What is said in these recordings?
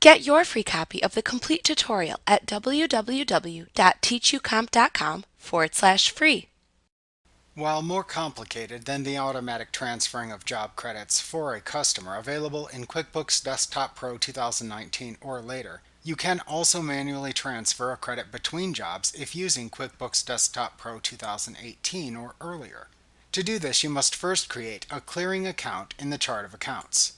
Get your free copy of the complete tutorial at www.teachucomp.com/free. While more complicated than the automatic transferring of job credits for a customer available in QuickBooks Desktop Pro 2019 or later, you can also manually transfer a credit between jobs if using QuickBooks Desktop Pro 2018 or earlier. To do this, you must first create a clearing account in the chart of accounts.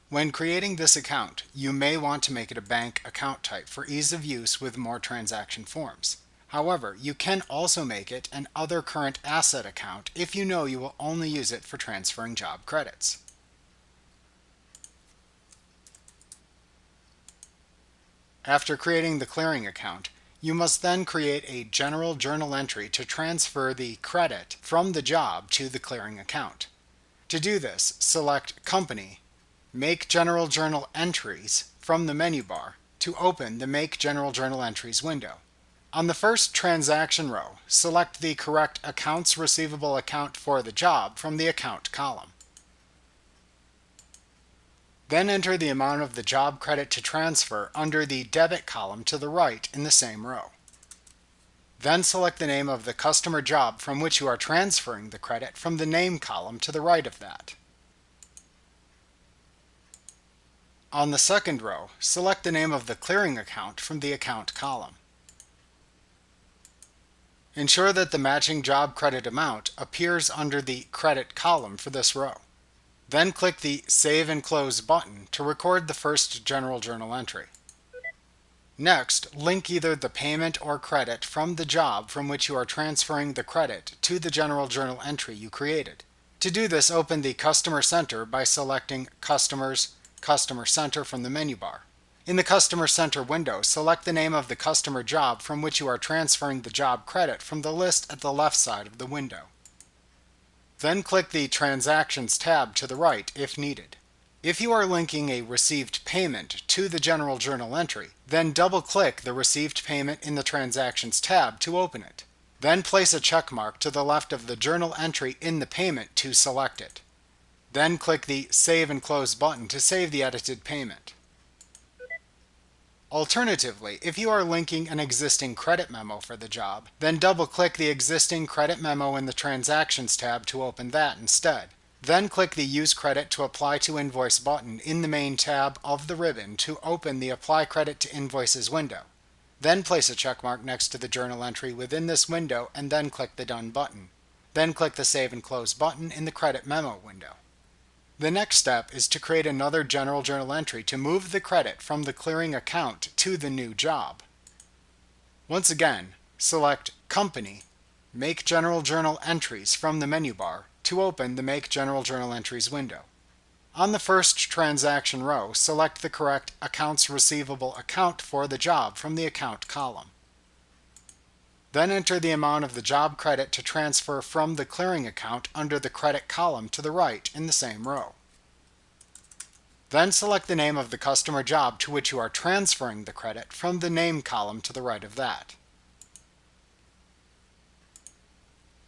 When creating this account, you may want to make it a bank account type for ease of use with more transaction forms. However, you can also make it an other current asset account if you know you will only use it for transferring job credits. After creating the clearing account, you must then create a general journal entry to transfer the credit from the job to the clearing account. To do this, select Company, Make General Journal Entries from the menu bar to open the Make General Journal Entries window. On the first transaction row, select the correct Accounts Receivable account for the job from the Account column. Then enter the amount of the job credit to transfer under the Debit column to the right in the same row. Then select the name of the customer job from which you are transferring the credit from the Name column to the right of that. On the second row, select the name of the clearing account from the Account column. Ensure that the matching job credit amount appears under the Credit column for this row. Then click the Save and Close button to record the first general journal entry. Next, link either the payment or credit from the job from which you are transferring the credit to the general journal entry you created. To do this, open the Customer Center by selecting Customers, Customer Center from the menu bar. In the Customer Center window, select the name of the customer job from which you are transferring the job credit from the list at the left side of the window. Then click the Transactions tab to the right if needed. If you are linking a received payment to the general journal entry, then double-click the received payment in the Transactions tab to open it. Then place a check mark to the left of the journal entry in the payment to select it. Then click the Save and Close button to save the edited payment. Alternatively, if you are linking an existing credit memo for the job, then double-click the existing credit memo in the Transactions tab to open that instead. Then click the Use Credit to Apply to Invoice button in the main tab of the ribbon to open the Apply Credit to Invoices window. Then place a checkmark next to the journal entry within this window and then click the Done button. Then click the Save and Close button in the Credit Memo window. The next step is to create another general journal entry to move the credit from the clearing account to the new job. Once again, select Company, Make General Journal Entries from the menu bar to open the Make General Journal Entries window. On the first transaction row, select the correct Accounts Receivable account for the job from the Account column. Then enter the amount of the job credit to transfer from the clearing account under the Credit column to the right in the same row. Then select the name of the customer job to which you are transferring the credit from the Name column to the right of that.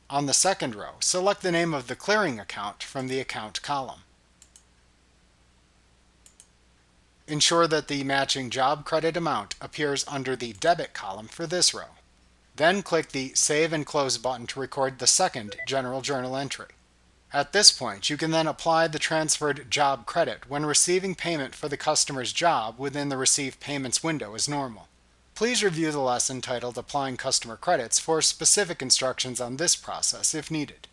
On the second row, select the name of the clearing account from the Account column. Ensure that the matching job credit amount appears under the Debit column for this row. Then click the Save and Close button to record the second general journal entry. At this point, you can then apply the transferred job credit when receiving payment for the customer's job within the Receive Payments window as normal. Please review the lesson titled Applying Customer Credits for specific instructions on this process if needed.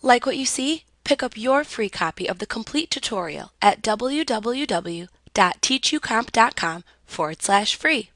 Like what you see? Pick up your free copy of the complete tutorial at www.teachucomp.com/free.